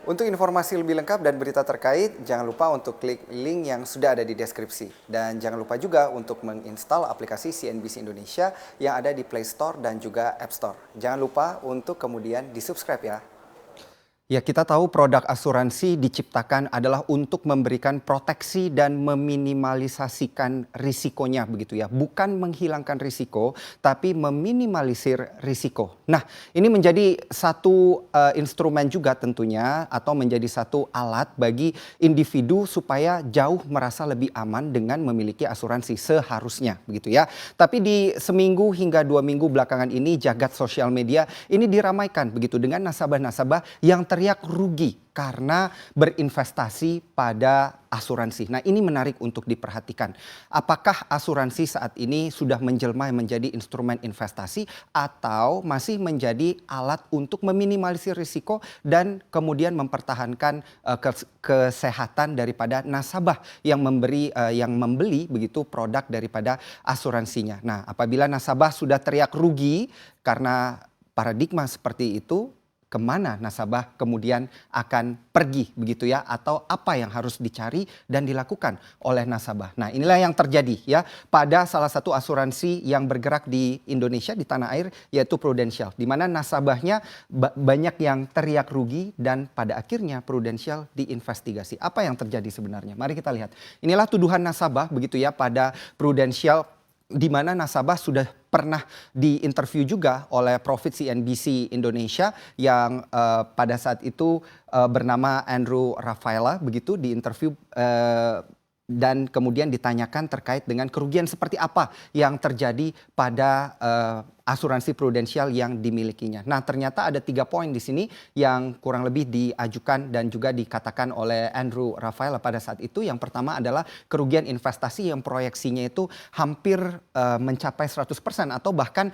Untuk informasi lebih lengkap dan berita terkait, jangan lupa untuk klik link yang sudah ada di deskripsi. Dan jangan lupa juga untuk menginstal aplikasi CNBC Indonesia yang ada di Play Store dan juga App Store. Jangan lupa untuk kemudian di-subscribe ya. Ya, kita tahu produk asuransi diciptakan adalah untuk memberikan proteksi dan meminimalisasikan risikonya begitu ya. Bukan menghilangkan risiko, tapi meminimalisir risiko. Nah, ini menjadi satu instrumen juga tentunya atau menjadi satu alat bagi individu supaya jauh merasa lebih aman dengan memiliki asuransi seharusnya begitu ya. Tapi di seminggu hingga 2 minggu belakangan ini jagat sosial media ini diramaikan begitu dengan nasabah-nasabah yang teriak rugi karena berinvestasi pada asuransi. Nah, ini menarik untuk diperhatikan. Apakah asuransi saat ini sudah menjelma menjadi instrumen investasi atau masih menjadi alat untuk meminimalisir risiko dan kemudian mempertahankan kesehatan daripada nasabah yang membeli begitu produk daripada asuransinya. Nah, apabila nasabah sudah teriak rugi karena paradigma seperti itu, kemana nasabah kemudian akan pergi begitu ya, atau apa yang harus dicari dan dilakukan oleh nasabah. Nah, inilah yang terjadi ya pada salah satu asuransi yang bergerak di Indonesia, di tanah air, yaitu Prudential, di mana nasabahnya banyak yang teriak rugi dan pada akhirnya Prudential diinvestigasi. Apa yang terjadi sebenarnya? Mari kita lihat. Inilah tuduhan nasabah begitu ya pada Prudential, di mana nasabah sudah pernah diinterview juga oleh Profit CNBC Indonesia yang pada saat itu bernama Andrew Rafaela begitu, diinterview dan kemudian ditanyakan terkait dengan kerugian seperti apa yang terjadi pada asuransi Prudential yang dimilikinya. Nah, ternyata ada 3 poin di sini yang kurang lebih diajukan dan juga dikatakan oleh Andrew Rafaela pada saat itu. Yang pertama adalah kerugian investasi yang proyeksinya itu hampir mencapai 100% atau bahkan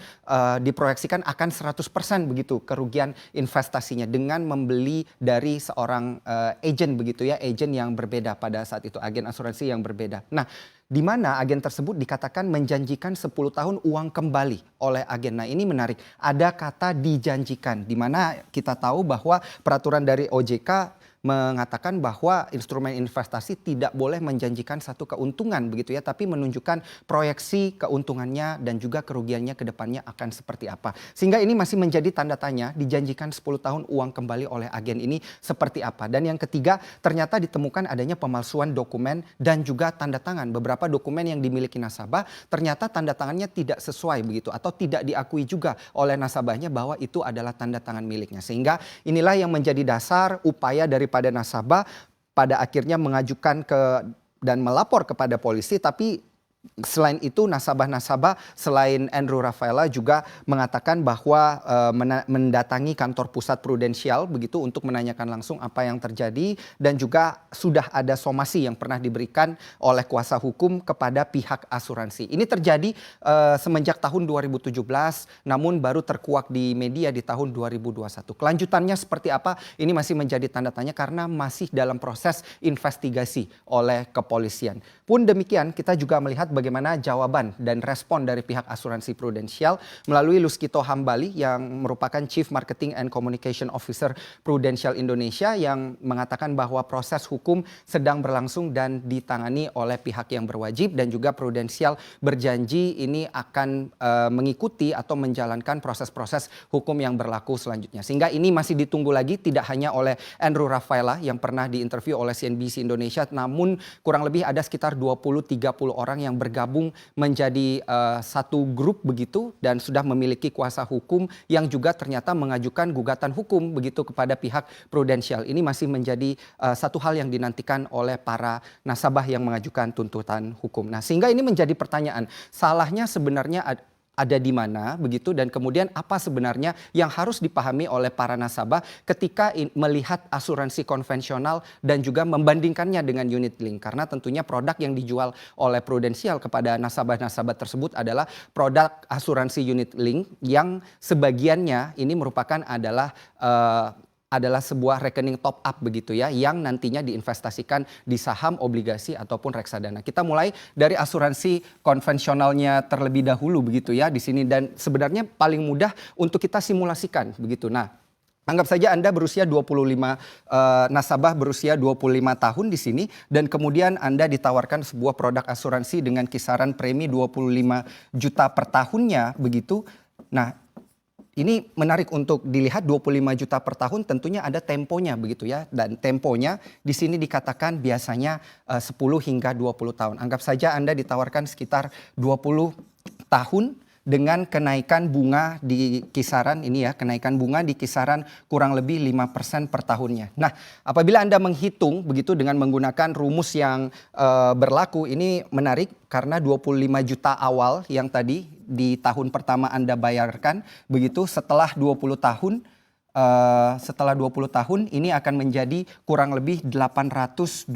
diproyeksikan akan 100% begitu kerugian investasinya dengan membeli dari seorang agen begitu ya, agen yang berbeda pada saat itu, agen asuransi yang berbeda. Nah, di mana agen tersebut dikatakan menjanjikan 10 tahun uang kembali oleh agen. Nah, ini menarik. Ada kata dijanjikan, di mana kita tahu bahwa peraturan dari OJK mengatakan bahwa instrumen investasi tidak boleh menjanjikan satu keuntungan begitu ya, tapi menunjukkan proyeksi keuntungannya dan juga kerugiannya ke depannya akan seperti apa. Sehingga ini masih menjadi tanda tanya, dijanjikan 10 tahun uang kembali oleh agen ini seperti apa. Dan yang ketiga, ternyata ditemukan adanya pemalsuan dokumen dan juga tanda tangan. Beberapa dokumen yang dimiliki nasabah ternyata tanda tangannya tidak sesuai begitu atau tidak diakui juga oleh nasabahnya bahwa itu adalah tanda tangan miliknya. Sehingga inilah yang menjadi dasar upaya daripada nasabah pada akhirnya mengajukan dan melapor kepada polisi. Tapi selain itu nasabah-nasabah selain Andrew Rafaela juga mengatakan bahwa mendatangi kantor pusat Prudential begitu untuk menanyakan langsung apa yang terjadi, dan juga sudah ada somasi yang pernah diberikan oleh kuasa hukum kepada pihak asuransi. Ini terjadi semenjak tahun 2017 namun baru terkuak di media di tahun 2021. Kelanjutannya seperti apa? Ini masih menjadi tanda tanya karena masih dalam proses investigasi oleh kepolisian. Pun demikian, kita juga melihat bagaimana jawaban dan respon dari pihak asuransi Prudential melalui Luskito Hambali yang merupakan Chief Marketing and Communication Officer Prudential Indonesia, yang mengatakan bahwa proses hukum sedang berlangsung dan ditangani oleh pihak yang berwajib, dan juga Prudential berjanji ini akan mengikuti atau menjalankan proses-proses hukum yang berlaku selanjutnya. Sehingga ini masih ditunggu lagi, tidak hanya oleh Andrew Rafaela yang pernah diinterview oleh CNBC Indonesia, namun kurang lebih ada sekitar 20-30 orang yang bergabung menjadi satu grup begitu dan sudah memiliki kuasa hukum yang juga ternyata mengajukan gugatan hukum begitu kepada pihak Prudential. Ini masih menjadi satu hal yang dinantikan oleh para nasabah yang mengajukan tuntutan hukum. Nah, sehingga ini menjadi pertanyaan, salahnya sebenarnya ada di mana begitu, dan kemudian apa sebenarnya yang harus dipahami oleh para nasabah ketika melihat asuransi konvensional dan juga membandingkannya dengan unit link, karena tentunya produk yang dijual oleh Prudential kepada nasabah-nasabah tersebut adalah produk asuransi unit link yang sebagiannya ini merupakan adalah sebuah rekening top up begitu ya, yang nantinya diinvestasikan di saham, obligasi ataupun reksadana. Kita mulai dari asuransi konvensionalnya terlebih dahulu begitu ya di sini, dan sebenarnya paling mudah untuk kita simulasikan begitu. Nah, Anggap saja Anda berusia 25, nasabah berusia 25 tahun di sini dan kemudian Anda ditawarkan sebuah produk asuransi dengan kisaran premi 25 juta per tahunnya begitu. Nah, ini menarik untuk dilihat 25 juta per tahun tentunya ada temponya begitu ya. Dan temponya di sini dikatakan biasanya 10 hingga 20 tahun. Anggap saja Anda ditawarkan sekitar 20 tahun dengan kenaikan bunga di kisaran ini ya, kenaikan bunga di kisaran kurang lebih 5% per tahunnya. Nah, apabila Anda menghitung begitu dengan menggunakan rumus yang berlaku, ini menarik karena 25 juta awal yang tadi di tahun pertama Anda bayarkan, begitu setelah 20 tahun setelah 20 tahun ini akan menjadi kurang lebih 825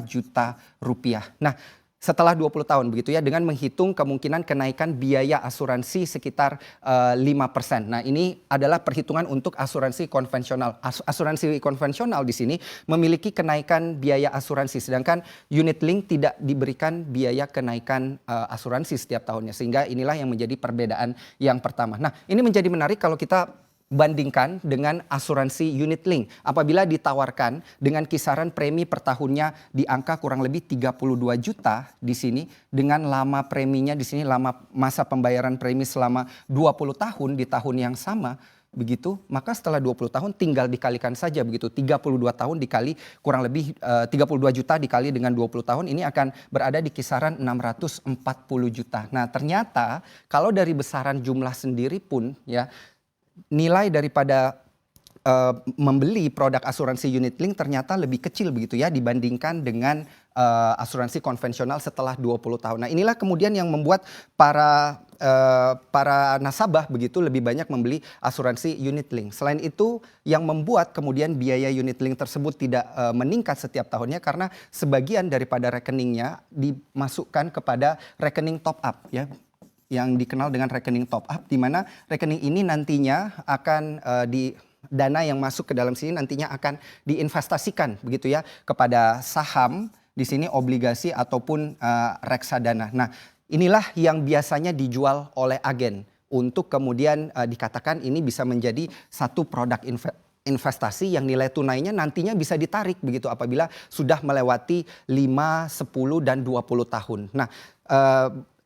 juta rupiah. Nah, setelah 20 tahun begitu ya, dengan menghitung kemungkinan kenaikan biaya asuransi sekitar 5%. Nah, ini adalah perhitungan untuk asuransi konvensional. Asuransi konvensional di sini memiliki kenaikan biaya asuransi, sedangkan unit link tidak diberikan biaya kenaikan asuransi setiap tahunnya. Sehingga inilah yang menjadi perbedaan yang pertama. Nah, ini menjadi menarik kalau kita bandingkan dengan asuransi unit link. Apabila ditawarkan dengan kisaran premi per tahunnya di angka kurang lebih 32 juta di sini, dengan lama preminya di sini, lama masa pembayaran premi selama 20 tahun di tahun yang sama, begitu, maka setelah 20 tahun tinggal dikalikan saja begitu. 32 tahun dikali kurang lebih 32 juta dikali dengan 20 tahun, ini akan berada di kisaran 640 juta. Nah, ternyata kalau dari besaran jumlah sendiri pun ya, nilai daripada membeli produk asuransi unit link ternyata lebih kecil begitu ya dibandingkan dengan asuransi konvensional setelah 20 tahun. Nah, inilah kemudian yang membuat para nasabah begitu lebih banyak membeli asuransi unit link. Selain itu yang membuat kemudian biaya unit link tersebut tidak meningkat setiap tahunnya karena sebagian daripada rekeningnya dimasukkan kepada rekening top up ya, yang dikenal dengan rekening top up, di mana rekening ini nantinya akan dana yang masuk ke dalam sini nantinya akan diinvestasikan begitu ya kepada saham di sini, obligasi ataupun reksadana. Nah, inilah yang biasanya dijual oleh agen untuk kemudian dikatakan ini bisa menjadi satu produk investasi yang nilai tunainya nantinya bisa ditarik begitu apabila sudah melewati 5, 10 dan 20 tahun. Nah,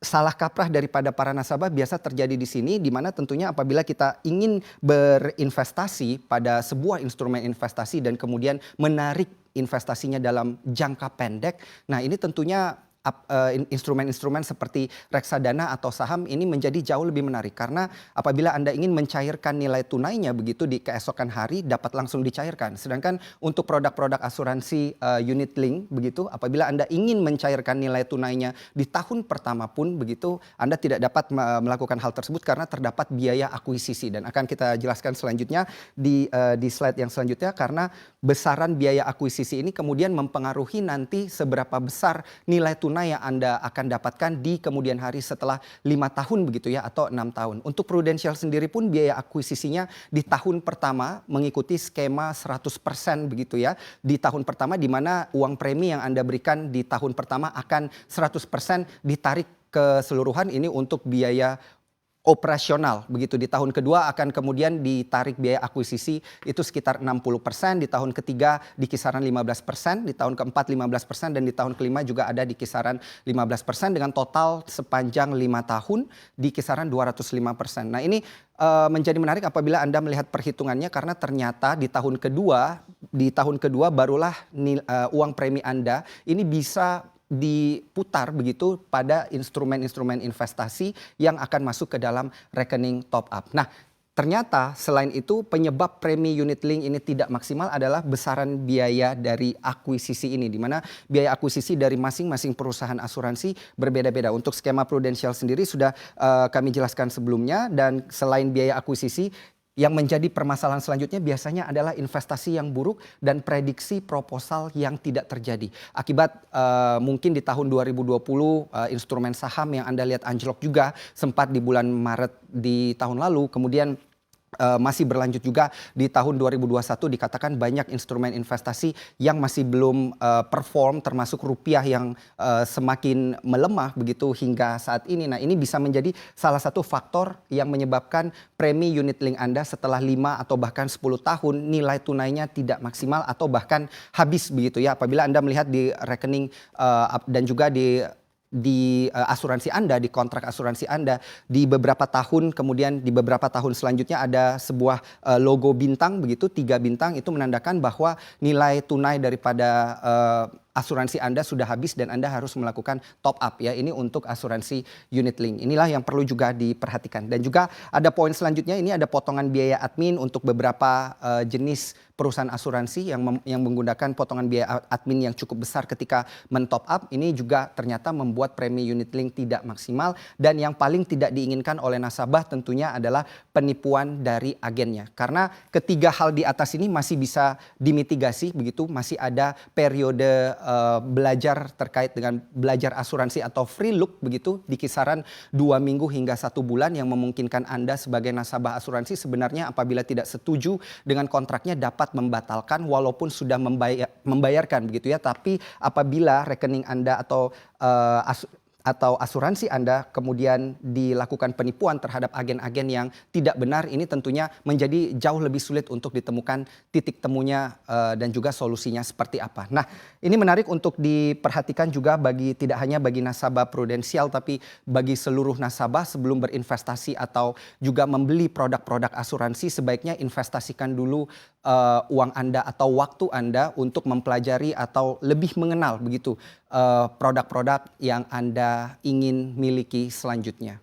salah kaprah daripada para nasabah biasa terjadi di sini, di mana tentunya apabila kita ingin berinvestasi pada sebuah instrumen investasi dan kemudian menarik investasinya dalam jangka pendek, nah ini tentunya instrumen-instrumen seperti reksadana atau saham ini menjadi jauh lebih menarik karena apabila Anda ingin mencairkan nilai tunainya begitu di keesokan hari dapat langsung dicairkan. Sedangkan untuk produk-produk asuransi unit link begitu apabila Anda ingin mencairkan nilai tunainya di tahun pertama pun begitu Anda tidak dapat melakukan hal tersebut karena terdapat biaya akuisisi, dan akan kita jelaskan selanjutnya di slide yang selanjutnya karena besaran biaya akuisisi ini kemudian mempengaruhi nanti seberapa besar nilai tunai yang Anda akan dapatkan di kemudian hari setelah 5 tahun begitu ya atau 6 tahun. Untuk Prudential sendiri pun biaya akuisisinya di tahun pertama mengikuti skema 100% begitu ya. Di tahun pertama di mana uang premi yang Anda berikan di tahun pertama akan 100% ditarik keseluruhan ini untuk biaya operasional begitu. Di tahun kedua akan kemudian ditarik biaya akuisisi itu sekitar 60%, di tahun ketiga di kisaran 15%, di tahun keempat 15% dan di tahun kelima juga ada di kisaran 15% dengan total sepanjang 5 tahun di kisaran 205%. Nah, ini menjadi menarik apabila Anda melihat perhitungannya karena ternyata di tahun kedua barulah uang premi Anda ini bisa diputar begitu pada instrumen-instrumen investasi yang akan masuk ke dalam rekening top up. Nah, ternyata selain itu penyebab premi unit link ini tidak maksimal adalah besaran biaya dari akuisisi ini, di mana biaya akuisisi dari masing-masing perusahaan asuransi berbeda-beda. Untuk skema Prudential sendiri sudah kami jelaskan sebelumnya, dan selain biaya akuisisi, yang menjadi permasalahan selanjutnya biasanya adalah investasi yang buruk dan prediksi proposal yang tidak terjadi. Akibat mungkin di tahun 2020 instrumen saham yang Anda lihat anjlok juga sempat di bulan Maret di tahun lalu. Kemudian masih berlanjut juga di tahun 2021, dikatakan banyak instrumen investasi yang masih belum perform, termasuk rupiah yang semakin melemah begitu hingga saat ini. Nah, ini bisa menjadi salah satu faktor yang menyebabkan premi unit link Anda setelah 5 atau bahkan 10 tahun nilai tunainya tidak maksimal atau bahkan habis begitu ya. Apabila Anda melihat di rekening dan juga di asuransi Anda, di kontrak asuransi Anda, di beberapa tahun, kemudian di beberapa tahun selanjutnya ada sebuah logo bintang begitu, 3 bintang, itu menandakan bahwa nilai tunai daripada asuransi Anda sudah habis dan Anda harus melakukan top up ya. Ini untuk asuransi unit link. Inilah yang perlu juga diperhatikan. Dan juga ada poin selanjutnya, ini ada potongan biaya admin untuk beberapa jenis perusahaan asuransi yang menggunakan potongan biaya admin yang cukup besar ketika men-top up. Ini juga ternyata membuat premi unit link tidak maksimal, dan yang paling tidak diinginkan oleh nasabah tentunya adalah penipuan dari agennya. Karena ketiga hal di atas ini masih bisa dimitigasi begitu, masih ada periode belajar terkait dengan belajar asuransi atau free look begitu di kisaran 2 minggu hingga 1 bulan, yang memungkinkan Anda sebagai nasabah asuransi sebenarnya apabila tidak setuju dengan kontraknya dapat membatalkan walaupun sudah membayarkan begitu ya. Tapi apabila rekening Anda atau asuransi Anda kemudian dilakukan penipuan terhadap agen-agen yang tidak benar, ini tentunya menjadi jauh lebih sulit untuk ditemukan titik temunya dan juga solusinya seperti apa. Nah, ini menarik untuk diperhatikan juga tidak hanya bagi nasabah prudensial, tapi bagi seluruh nasabah sebelum berinvestasi atau juga membeli produk-produk asuransi, sebaiknya investasikan dulu uang Anda atau waktu Anda untuk mempelajari atau lebih mengenal begitu produk-produk yang Anda ingin miliki selanjutnya.